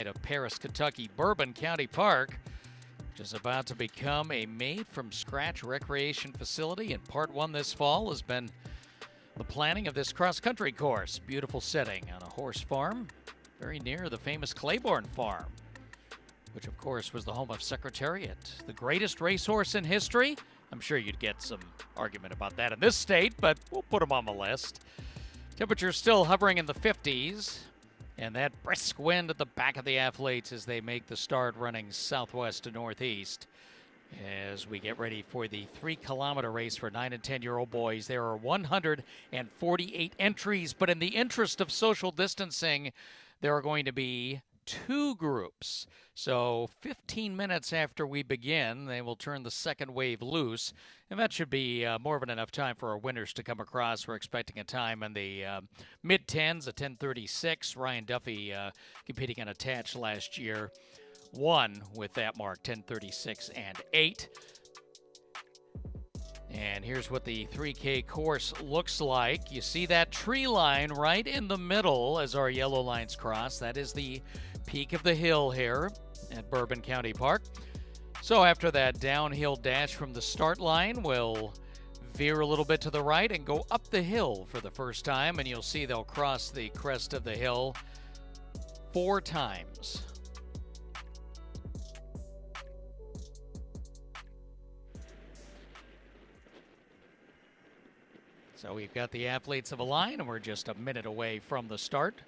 of Paris, Kentucky, Bourbon County Park, which is about to become a made-from-scratch recreation facility. And part one this fall has been the planning of this cross-country course. Beautiful setting on a horse farm, very near the famous Claiborne Farm, which of course was the home of Secretariat, the greatest racehorse in history. I'm sure you'd get some argument about that in this state, but we'll put them on the list. Temperatures still hovering in the 50s, and that brisk wind at the back of the athletes as they make the start running southwest to northeast. As we get ready for the 3-kilometer race for 9 and 10-year-old boys, there are 148 entries, but in the interest of social distancing, there are going to be 2 groups. So 15 minutes after we begin, they will turn the second wave loose, and that should be more than enough time for our winners to come across. We're expecting a time in the mid-10s, a 10:36. Ryan Duffy competing on attached last year won with that mark, 10:36 and 8. And here's what the 3K course looks like. You see that tree line right in the middle as our yellow lines cross. That is the peak of the hill here at Bourbon County Park. So after that downhill dash from the start line, we'll veer a little bit to the right and go up the hill for the first time. And you'll see they'll cross the crest of the hill 4 times. So we've got the athletes of a line, and we're just a minute away from the start.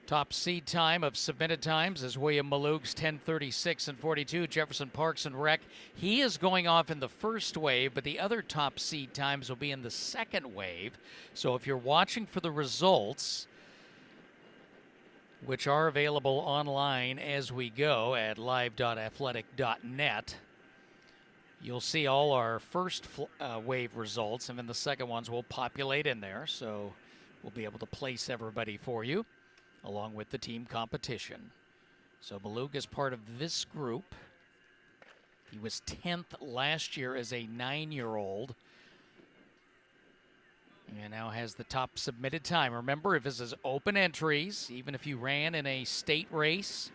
Top seed time of submitted times is William Malueg's 10:36 and 42. Jefferson Parks and Rec. He is going off in the first wave, but the other top seed times will be in the second wave. So if you're watching for the results, which are available online as we go at live.athletic.net, you'll see all our first wave results, and then the second ones will populate in there. So we'll be able to place everybody for you, along with the team competition. So Malueg is part of this group. He was 10th last year as a 9-year-old. And now has the top submitted time. Remember, if this is open entries, even if you ran in a state race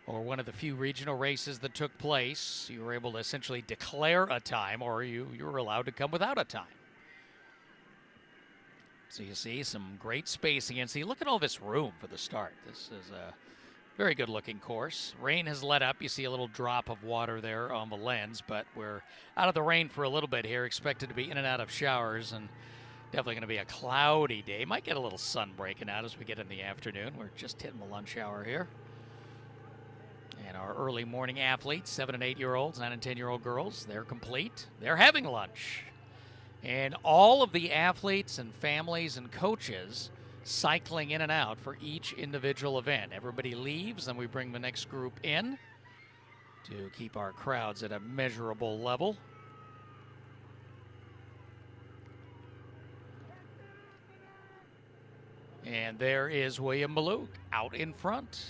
or one of the few regional races that took place, you were able to essentially declare a time, or you were allowed to come without a time. So you see some great spacing, and see, look at all this room for the start. This is a very good-looking course. Rain has let up. You see a little drop of water there on the lens, but we're out of the rain for a little bit here, expected to be in and out of showers, and definitely going to be a cloudy day. Might get a little sun breaking out as we get in the afternoon. We're just hitting the lunch hour here. And our early morning athletes, 7 and 8-year-olds, 9 and 10-year-old girls, they're complete. They're having lunch. And all of the athletes and families and coaches cycling in and out for each individual event. Everybody leaves, then we bring the next group in to keep our crowds at a measurable level. And there is William Malueg out in front.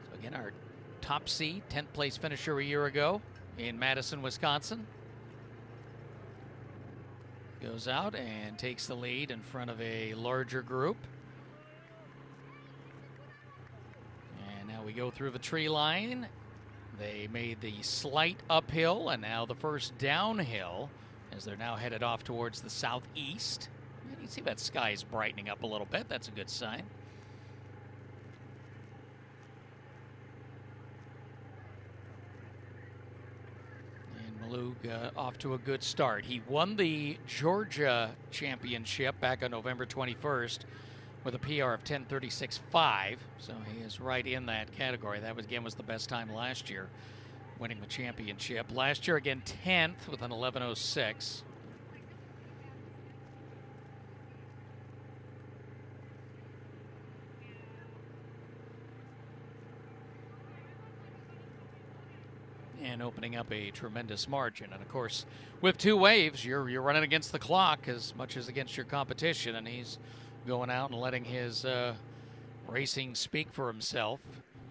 So again, our top seed, 10th place finisher a year ago in Madison, Wisconsin, goes out and takes the lead in front of a larger group. And now we go through the tree line. They made the slight uphill and now the first downhill as they're now headed off towards the southeast. And you see that sky is brightening up a little bit. That's a good sign. Malueg off to a good start. He won the Georgia Championship back on November 21st with a PR of 10:36.5, so he is right in that category. That was, again, was the best time last year, winning the championship. Last year, again, 10th with an 11:06. And opening up a tremendous margin. And of course, with 2 waves, you're running against the clock as much as against your competition, and he's going out and letting his racing speak for himself.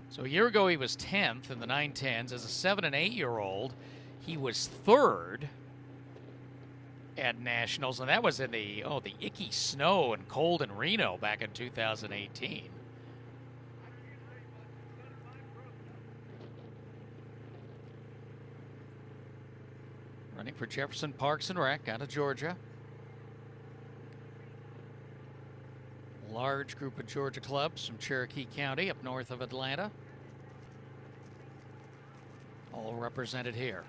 So a year ago he was 10th in the 9-10s. As a 7 and 8-year-old, he was 3rd at nationals, and that was in the icky snow and cold in Reno back in 2018. running for Jefferson Parks and Rec out of Georgia. Large group of Georgia clubs from Cherokee County up north of Atlanta. All represented here.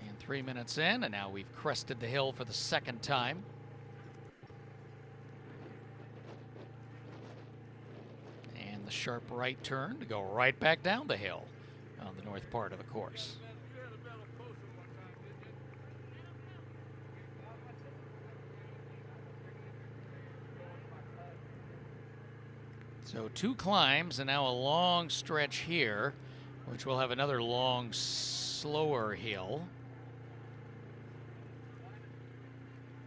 And 3 minutes in, and now we've crested the hill for the second time. And the sharp right turn to go right back down the hill on the north part of the course. So 2 climbs and now a long stretch here, which will have another long, slower hill.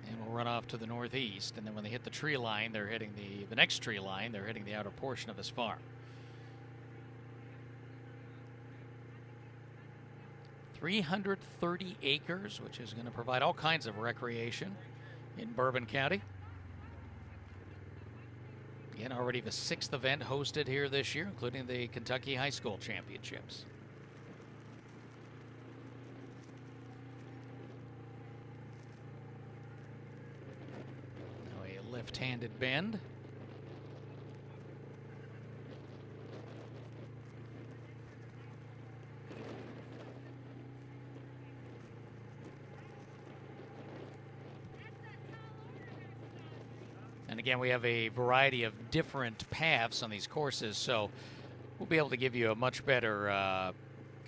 And we'll run off to the northeast. And then when they hit the tree line, they're hitting the next tree line, they're hitting the outer portion of this farm. 330 acres, which is going to provide all kinds of recreation in Bourbon County. Again, already the 6th event hosted here this year, including the Kentucky High School Championships. Now a left-handed bend. And again, we have a variety of different paths on these courses, so we'll be able to give you a much better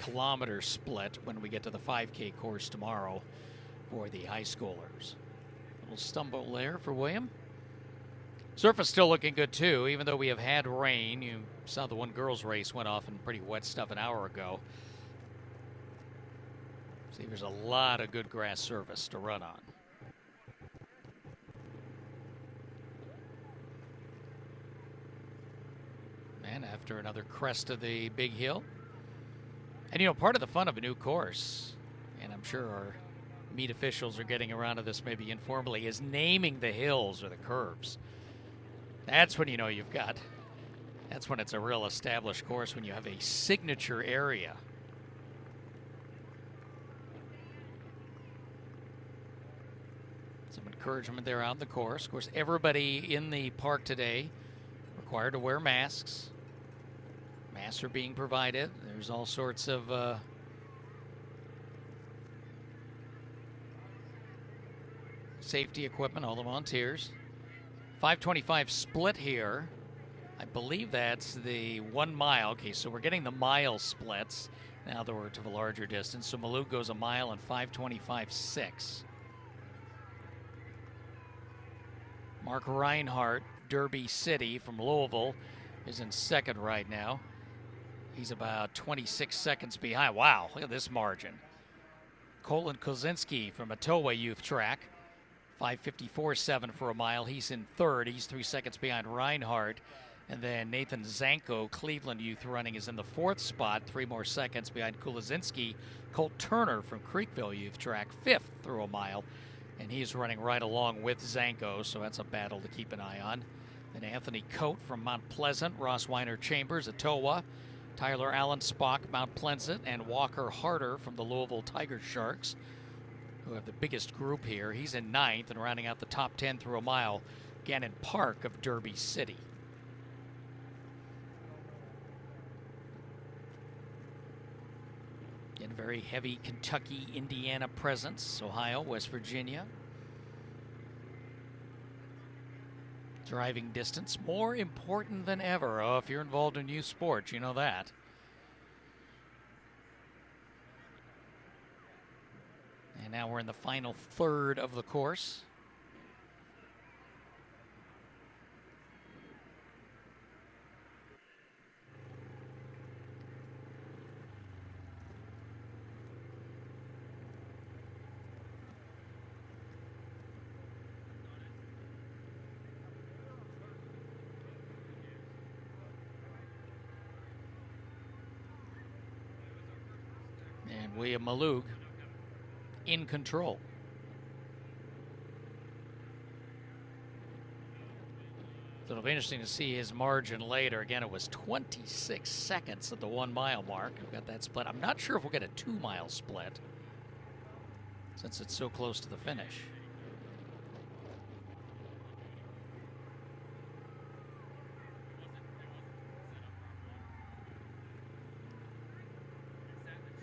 kilometer split when we get to the 5K course tomorrow for the high schoolers. A little stumble there for William. Surface still looking good too, even though we have had rain. You saw the one girls race went off in pretty wet stuff an hour ago. See, there's a lot of good grass surface to run on. And after another crest of the big hill. And you know, part of the fun of a new course, and I'm sure our meet officials are getting around to this maybe informally, is naming the hills or the curves. That's when you know you've got, that's when it's a real established course, when you have a signature area. Some encouragement there on the course. Of course, everybody in the park today required to wear masks. Masks are being provided. There's all sorts of safety equipment, all the volunteers. 525 split here. I believe that's the 1 mile. Okay, so we're getting the mile splits now that we're to the larger distance. So Malueg goes a mile and 525.6. Mark Reinhardt, Derby City from Louisville, is in second right now. He's about 26 seconds behind. Wow, look at this margin. Colin Kozinski from Atowa Youth Track, 5:54.7 for a mile. He's in third. He's 3 seconds behind Reinhardt. And then Nathan Zanko, Cleveland Youth Running, is in the 4th spot, 3 more seconds behind Kulizinski. Colt Turner from Creekville Youth Track, 5th through a mile. And he's running right along with Zanko, so that's a battle to keep an eye on. Then Anthony Coate from Mount Pleasant, Ross Weiner Chambers, Atowa, Tyler Allen Spock, Mount Pleasant, and Walker Harder from the Louisville Tiger Sharks, who have the biggest group here. He's in 9th and rounding out the top 10 through a mile, Gannon Park of Derby City. Again, very heavy Kentucky, Indiana presence, Ohio, West Virginia. Driving distance, more important than ever. Oh, if you're involved in youth sports, you know that. And now we're in the final third of the course. And William Malueg in control. So it'll be interesting to see his margin later. Again, it was 26 seconds at the 1 mile mark. We've got that split. I'm not sure if we'll get a 2 mile split since it's so close to the finish.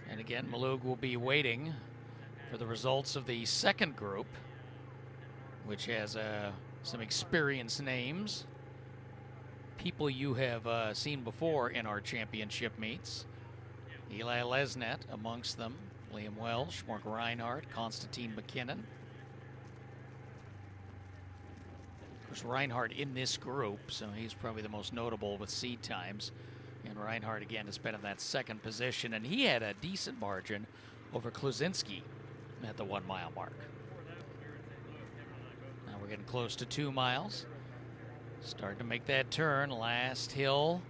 And again, Malueg will be waiting for the results of the second group, which has some experienced names. People you have seen before in our championship meets. Eli Lesnet amongst them. Liam Welsh, Mark Reinhardt, Konstantin McKinnon. Of course, Reinhardt in this group, so he's probably the most notable with seed times. And Reinhardt, again, has been in that second position, and he had a decent margin over Kluzinski at the 1 mile mark. Now we're getting close to 2 miles. Starting to make that turn, last hill.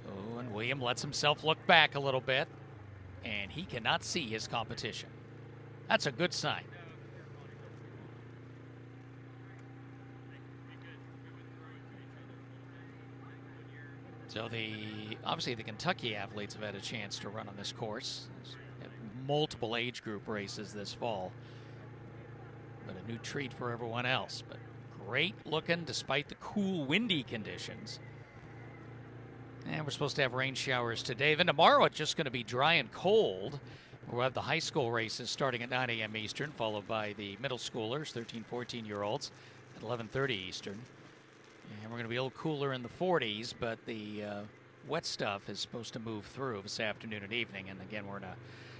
Oh, and William lets himself look back a little bit, and he cannot see his competition. That's a good sign. So obviously the Kentucky athletes have had a chance to run on this course. There's multiple age group races this fall, but a new treat for everyone else. But great looking despite the cool, windy conditions. And we're supposed to have rain showers today. Then tomorrow it's just going to be dry and cold. We'll have the high school races starting at 9 a.m. Eastern, followed by the middle schoolers, 13, 14-year-olds, at 11:30 Eastern. And we're going to be a little cooler in the 40s, but the wet stuff is supposed to move through this afternoon and evening. And again, we're in a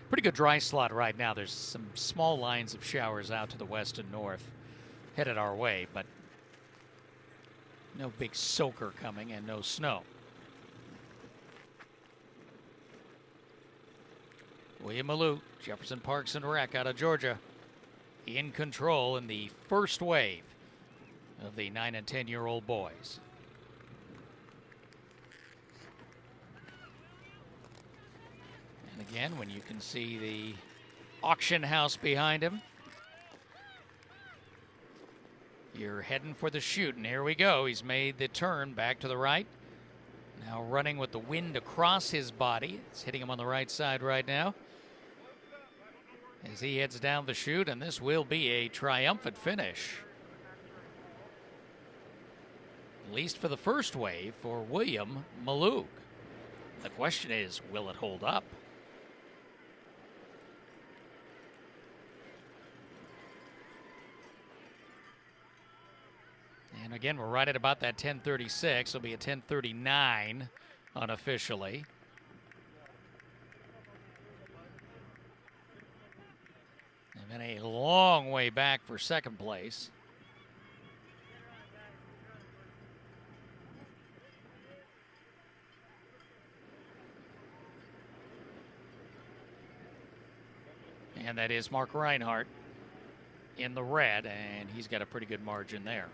pretty good dry slot right now. There's some small lines of showers out to the west and north headed our way, but no big soaker coming and no snow. William Malueg, Jefferson Parks and Rec out of Georgia, in control in the first wave of the 9 and 10-year-old boys. And again, when you can see the auction house behind him, you're heading for the chute, and here we go. He's made the turn back to the right. Now running with the wind across his body. It's hitting him on the right side right now as he heads down the chute, and this will be a triumphant finish. At least for the first wave for William Malueg. The question is, will it hold up? And again, we're right at about that 10:36. It'll be a 10:39 unofficially. And then a long way back for second place. And that is Mark Reinhardt in the red, and he's got a pretty good margin there.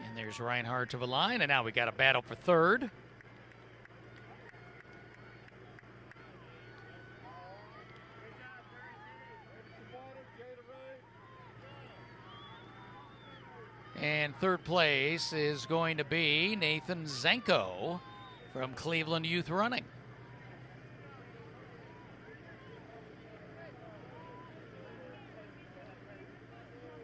And there's Reinhardt to the line, and now we got a battle for third. And third place is going to be Nathan Zenko from Cleveland Youth Running.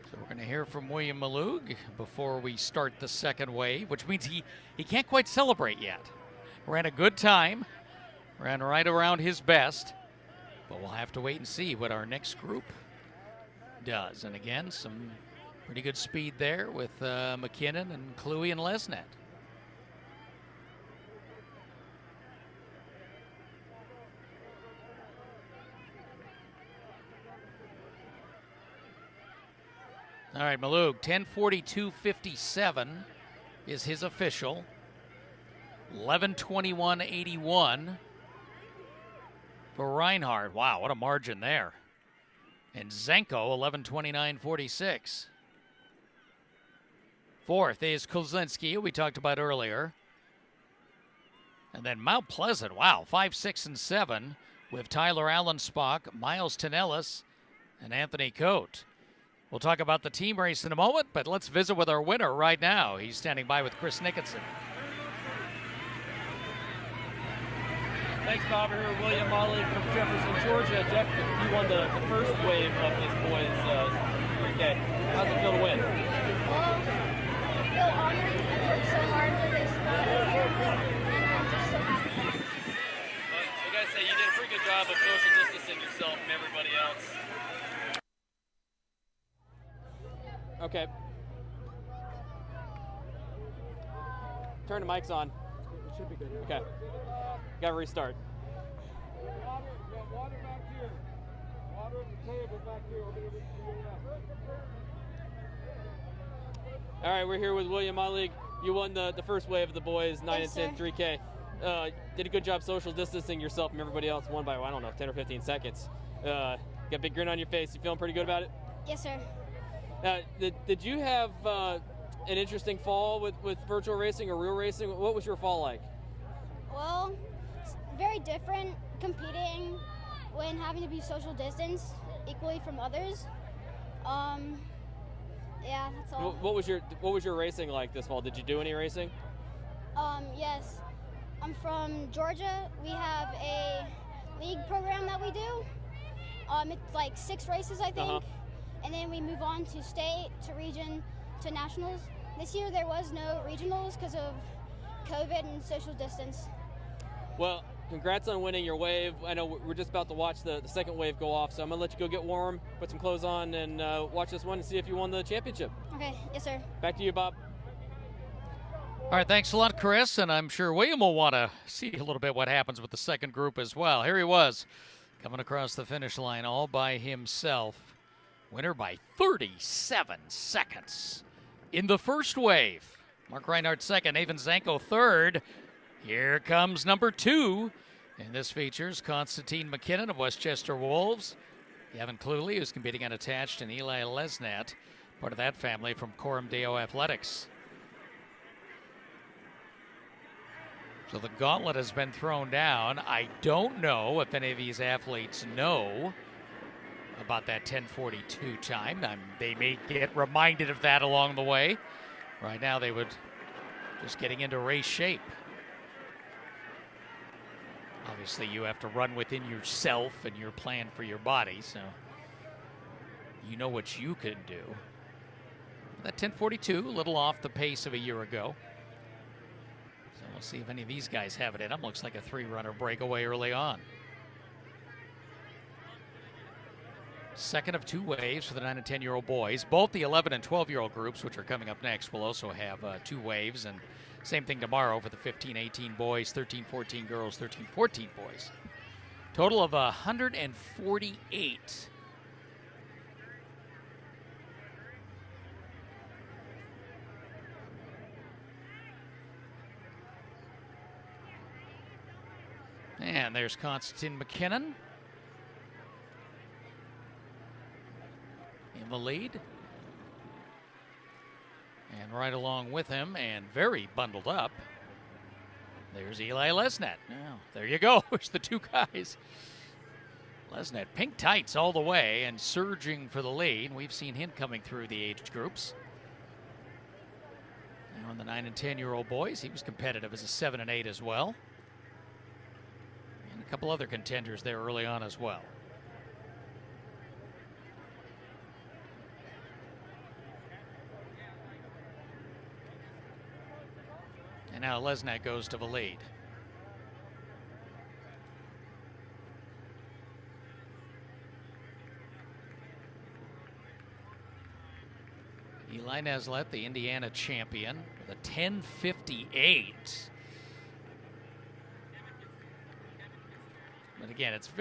So we're going to hear from William Malueg before we start the second wave, which means he can't quite celebrate yet. Ran a good time, ran right around his best, but we'll have to wait and see what our next group does. And again, some pretty good speed there with McKinnon and Kluey and Lesnet. All right, Malueg, 10:42.57 is his official. 11:21.81 for Reinhardt. Wow, what a margin there. And Zenko, 11:29.46. Fourth is Kozlinski, who we talked about earlier. And then Mount Pleasant, wow, 5, 6, and 7 with Tyler Allensbach, Miles Tonellis, and Anthony Coate. We'll talk about the team race in a moment, but let's visit with our winner right now. He's standing by with Chris Nickinson. Thanks, Bob. We're here with William Malueg from Jefferson, Georgia. Jeff, you won the first wave of this boys' 3K. How's it feel to win? Well, I feel honored. I worked so hard for this, and I'm just so happy. Well, I gotta say, you did a pretty good job of social distancing yourself from everybody else. Okay. Turn the mics on. It should be good. Okay. Gotta restart. Water back here. Water at the table back here. All right, we're here with William Malueg. You won the first wave of the boys, 9 Yes, and 10 sir. 3K. Did a good job social distancing yourself from everybody else. Won by, I don't know, 10 or 15 seconds. Got a big grin on your face. You feeling pretty good about it? Yes, sir. Did you have an interesting fall with virtual racing or real racing? What was your fall like? Well, it's very different competing when having to be social distance equally from others. Yeah, that's all. What was your racing like this fall? Did you do any racing? Yes. I'm from Georgia. We have a league program that we do. It's like 6 races, I think. Uh-huh. And then we move on to state, to region, to nationals. This year there was no regionals because of COVID and social distance. Well, congrats on winning your wave. I know we're just about to watch the second wave go off, so I'm going to let you go get warm, put some clothes on, and watch this one and see if you won the championship. Okay, yes, sir. Back to you, Bob. All right, thanks a lot, Chris, and I'm sure William will want to see a little bit what happens with the second group as well. Here he was, coming across the finish line all by himself. Winner by 37 seconds in the first wave. Mark Reinhardt second, Nathan Zanko third. Here comes number 2. And this features Constantine McKinnon of Westchester Wolves, Gavin Cluley, who's competing unattached, and Eli Lesnat, part of that family from Coram Deo Athletics. So the gauntlet has been thrown down. I don't know if any of these athletes know about that 10:42 time. They may get reminded of that along the way. Right now they would just getting into race shape. Obviously you have to run within yourself and your plan for your body, so you know what you can do. That 10:42, a little off the pace of a year ago. So we'll see if any of these guys have it in them. Looks like a 3-runner breakaway early on. Second of 2 waves for the 9 and 10-year-old boys. Both the 11 and 12-year-old groups, which are coming up next, will also have 2 waves. And same thing tomorrow for the 15-18 boys, 13-14 girls, 13-14 boys. Total of 148. And there's Constantine McKinnon in the lead. And right along with him, and very bundled up, there's Eli Lesnat. Now, there you go. There's the 2 guys. Lesnat, pink tights all the way and surging for the lead. We've seen him coming through the age groups. Now on the 9 and 10-year-old boys, he was competitive as a 7 and 8 as well. And a couple other contenders there early on as well. And now Lesnat goes to the lead. Eli Neslet, the Indiana champion, with a 10:58. But again, it's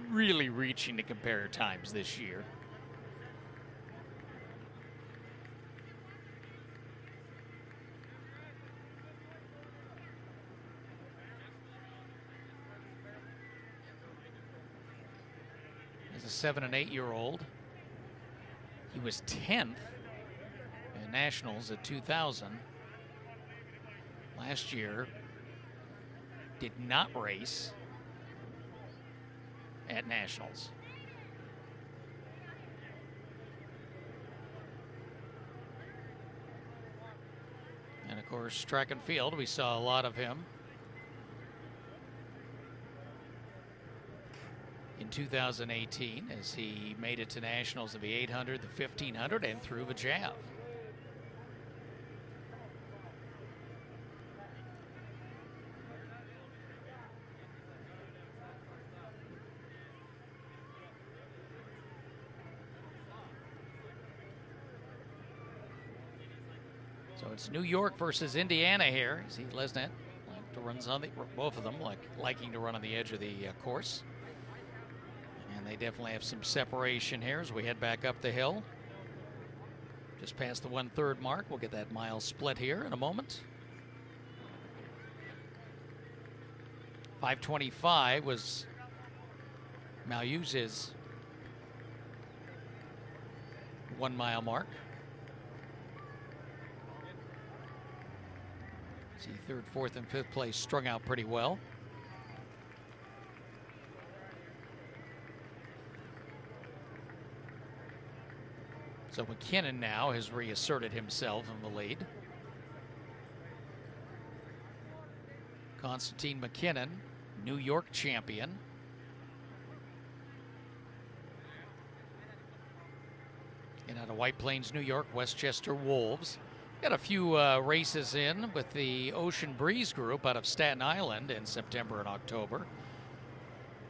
really reaching to compare times this year. As a 7 and 8-year-old, he was 10th in nationals at 2000. Last year, did not race at nationals. And of course, track and field, we saw a lot of him in 2018 as he made it to nationals of the 800, the 1500, and threw the jab. So it's New York versus Indiana here. See Lesnet like to runs on the, both of them liking to run on the edge of the course. And they definitely have some separation here as we head back up the hill. Just past the 1/3 mark. We'll get that mile split here in a moment. 5:25 was Malueg's 1 mile mark. See, 3rd, 4th, and 5th place strung out pretty well. So McKinnon now has reasserted himself in the lead. Constantine McKinnon, New York champion. And out of White Plains, New York, Westchester Wolves. Got a few races in with the Ocean Breeze group out of Staten Island in September and October.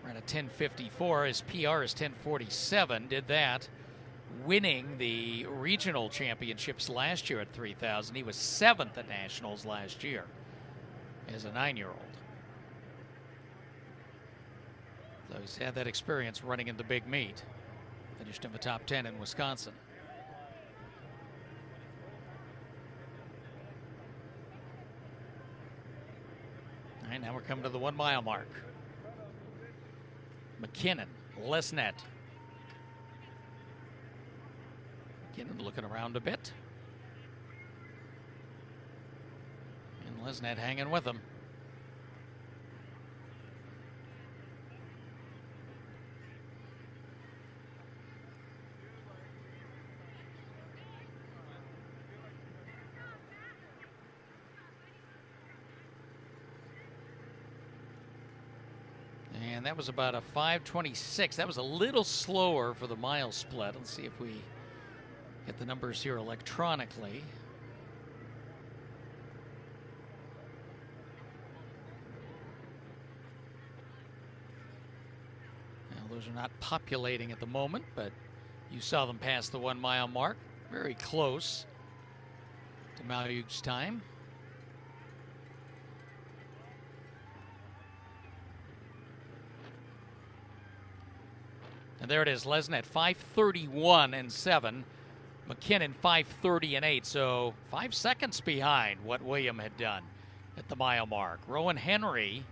Ran a 10:54. His PR is 10:47. Did that, winning the regional championships last year at 3,000. He was 7th at nationals last year as a 9-year-old. So he's had that experience running in the big meet. Finished in the top 10 in Wisconsin. All right, now we're coming to the 1 mile mark. McKinnon, Lesnet. McKinnon looking around a bit. And Lesnet hanging with him. And that was about a 5:26. That was a little slower for the mile split. Let's see if we get the numbers here electronically. Now, those are not populating at the moment, but you saw them pass the 1 mile mark. Very close to Malueg's time. And there it is, Lesnet 5:31 and 7. McKinnon 5:30 and 8. So 5 seconds behind what William had done at the mile mark. Rowan Henry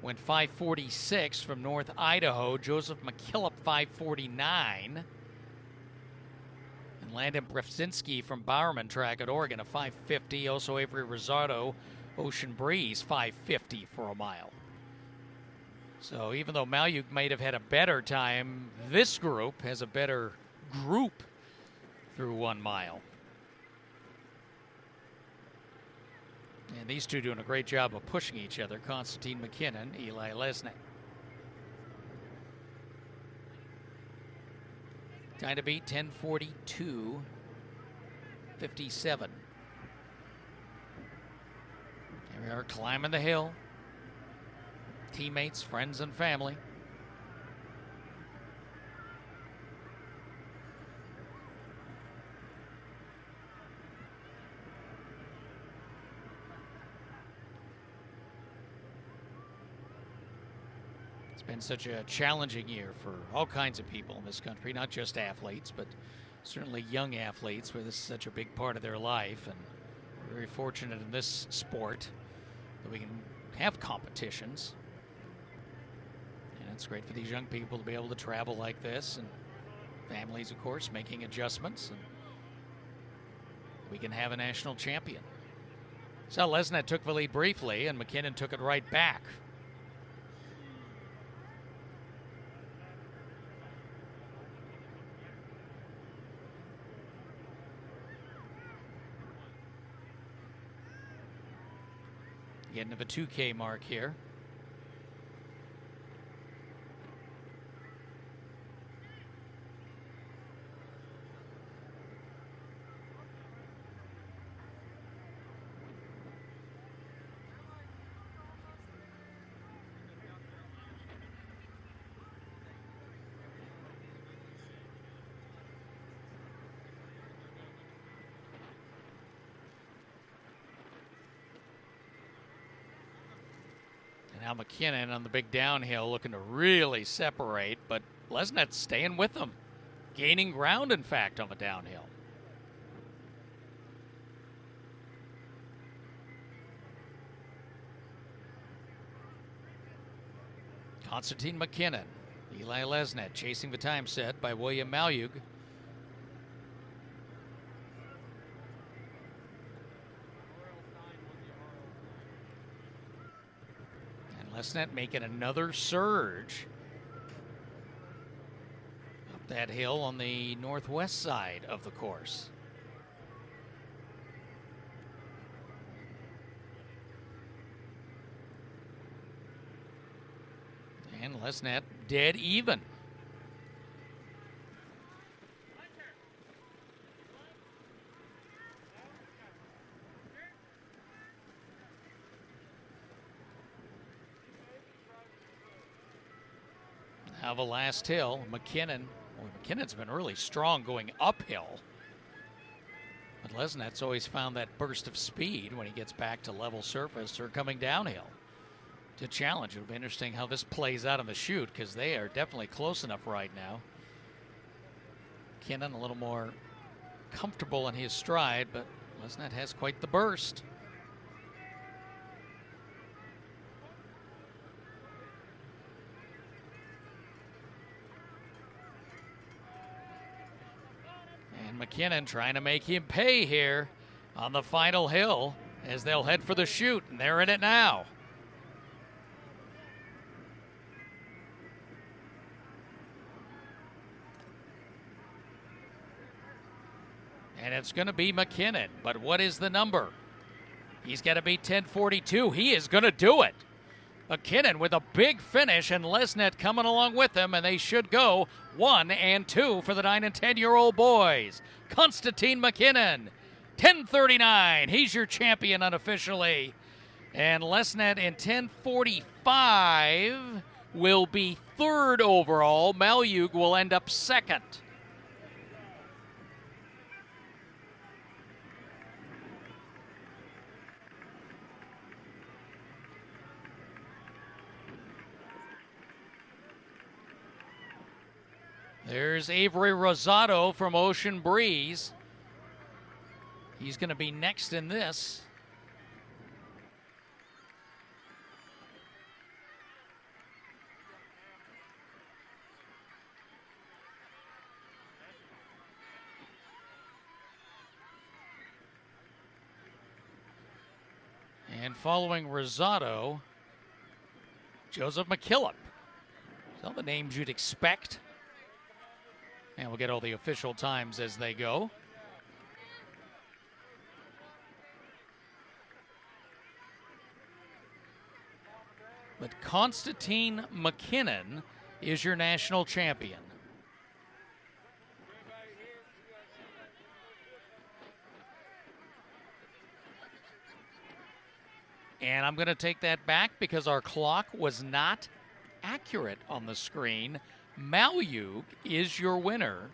went 5:46 from North Idaho. Joseph McKillop 5:49. And Landon Brzezinski from Bowerman Track at Oregon a 5:50. Also Avery Rosado, Ocean Breeze 5:50 for a mile. So even though Malueg might have had a better time, this group has a better group through 1 mile. And these two doing a great job of pushing each other, Constantine McKinnon, Eli Lesnet. Time to beat 10:42.57. Here we are climbing the hill. Teammates, friends, and family. It's been such a challenging year for all kinds of people in this country, not just athletes, but certainly young athletes, where this is such a big part of their life. And we're very fortunate in this sport that we can have competitions. It's great for these young people to be able to travel like this, and families, of course, making adjustments, and we can have a national champion. So Lesnet took the lead briefly, and McKinnon took it right back. Getting to the 2K mark here. Now McKinnon on the big downhill looking to really separate, but Lesnet's staying with them. Gaining ground, in fact, on the downhill. Constantine McKinnon, Eli Lesnet chasing the time set by William Malueg. Lesnet making another surge up that hill on the northwest side of the course. And Lesnet dead even. Now the last hill, McKinnon's been really strong going uphill. But Lesnet's always found that burst of speed when he gets back to level surface or coming downhill to challenge. It'll be interesting how this plays out on the chute, because they are definitely close enough right now. McKinnon a little more comfortable in his stride, but Lesnet has quite the burst. McKinnon trying to make him pay here on the final hill as they'll head for the chute, and they're in it now. And it's going to be McKinnon, but what is the number? He's got to be 10:42. He is going to do it. McKinnon with a big finish, and Lesnet coming along with him, and they should go 1 and 2 for the 9 and 10-year-old boys. Constantine McKinnon, 10:39. He's your champion unofficially. And Lesnet in 10:45 will be third overall. Malueg will end up second. There's Avery Rosado from Ocean Breeze. He's going to be next in this. And following Rosado, Joseph McKillop. All the names you'd expect. And we'll get all the official times as they go. But Constantine McKinnon is your national champion. And I'm going to take that back because our clock was not accurate on the screen. Malueg is your winner.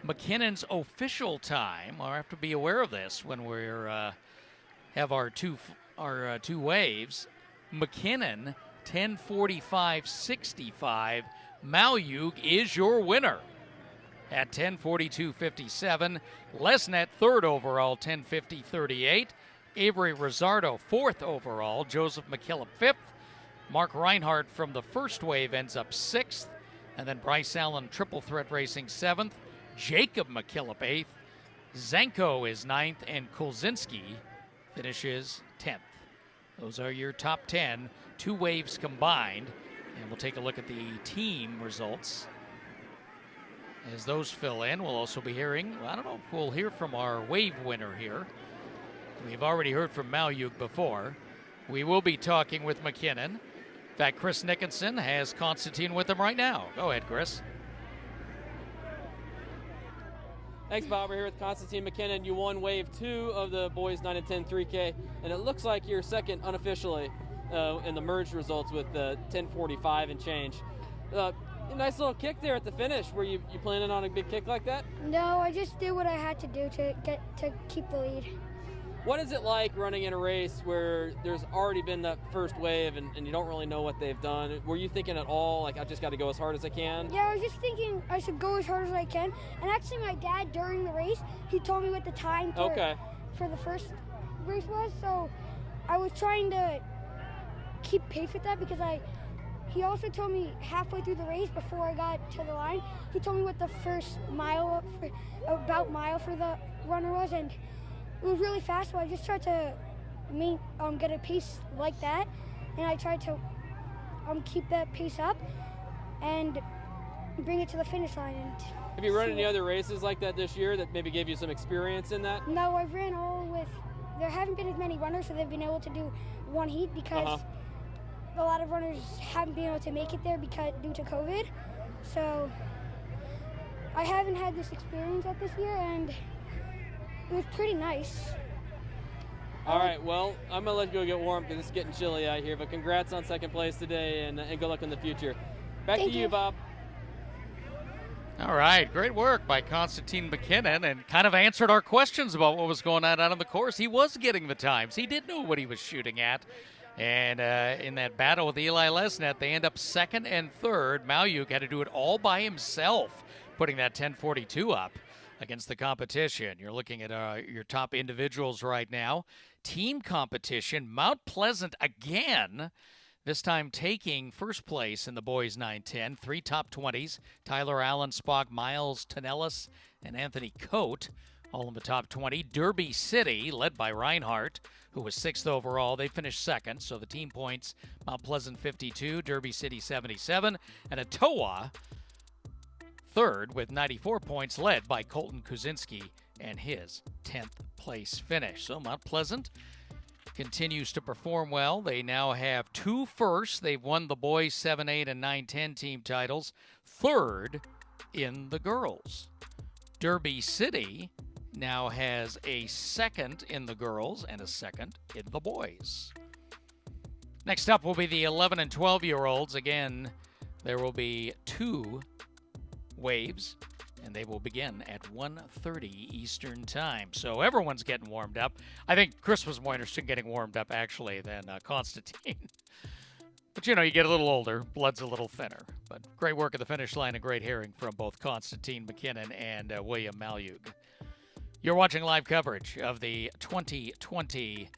McKinnon's official time, I have to be aware of this when we're have our two waves. McKinnon 10:45.65. Malueg is your winner at 10:42.57. Lesnet third overall 10:50.38. Avery Rosado fourth overall. Joseph McKillop fifth. Mark Reinhardt from the first wave ends up sixth. And then Bryce Allen, Triple Threat Racing, 7th. Jacob McKillop, 8th. Zanko is 9th. And Kulzinski finishes 10th. Those are your top 10, 2 waves combined. And we'll take a look at the team results. As those fill in, we'll also be hearing, I don't know if we'll hear from our wave winner here. We've already heard from Malueg before. We will be talking with McKinnon. In fact, Chris Nickinson has Constantine with him right now. Go ahead, Chris. Thanks, Bob. We're here with Constantine McKinnon. You won Wave 2 of the boys 9 and 10 3K, and it looks like you're second unofficially in the merged results with 10:45 and change. A nice little kick there at the finish. Were you planning on a big kick like that? No, I just did what I had to do to keep the lead. What is it like running in a race where there's already been that first wave and you don't really know what they've done? Were you thinking at all, like, I just got to go as hard as I can? Yeah, I was just thinking I should go as hard as I can. And actually, my dad, during the race, he told me what the time for the first race was. So I was trying to keep pace with that because he also told me halfway through the race, before I got to the line, he told me what the first mile for the runner was, and it was really fast, so I just tried to get a pace like that, and I tried to keep that pace up and bring it to the finish line. And have you run any other races like that this year that maybe gave you some experience in that? No, I've ran all with, there haven't been as many runners, so they've been able to do one heat because a lot of runners haven't been able to make it there due to COVID. So I haven't had this experience yet this year, and it was pretty nice. All right, well, I'm going to let you go get warm because it's getting chilly out here, but congrats on second place today, and good luck in the future. Back to you, Bob. All right, great work by Constantine McKinnon, and kind of answered our questions about what was going on out on the course. He was getting the times. He did know what he was shooting at. And in that battle with Eli Lesnett, they end up second and third. Malueg had to do it all by himself, putting that 10:42 up against the competition. You're looking at your top individuals right now. Team competition, Mount Pleasant again, this time taking first place in the boys 9-10. 3 top 20s, Tyler Allen, Spock, Miles Tonellis, and Anthony Coate, all in the top 20. Derby City, led by Reinhardt, who was 6th overall. They finished second, so the team points, Mount Pleasant 52, Derby City 77, and Etowa third with 94 points, led by Colton Kuzinski and his 10th place finish. So Mount Pleasant continues to perform well. They now have 2 firsts. They've won the boys 7-8 and 9-10 team titles, third in the girls. Derby City now has a second in the girls and a second in the boys. Next up will be the 11 and 12-year-olds. Again, there will be 2 waves, and they will begin at 1:30 Eastern time. So everyone's getting warmed up. I think Chris was more interested in getting warmed up, actually, than Constantine. But, you get a little older, blood's a little thinner. But great work at the finish line and great hearing from both Constantine McKinnon and William Malueg. You're watching live coverage of the 2020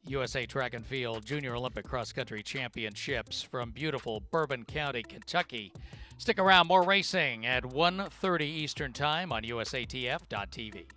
USA Track and Field Junior Olympic Cross Country Championships from beautiful Bourbon County, Kentucky. Stick around, more racing at 1:30 Eastern Time on USATF.tv.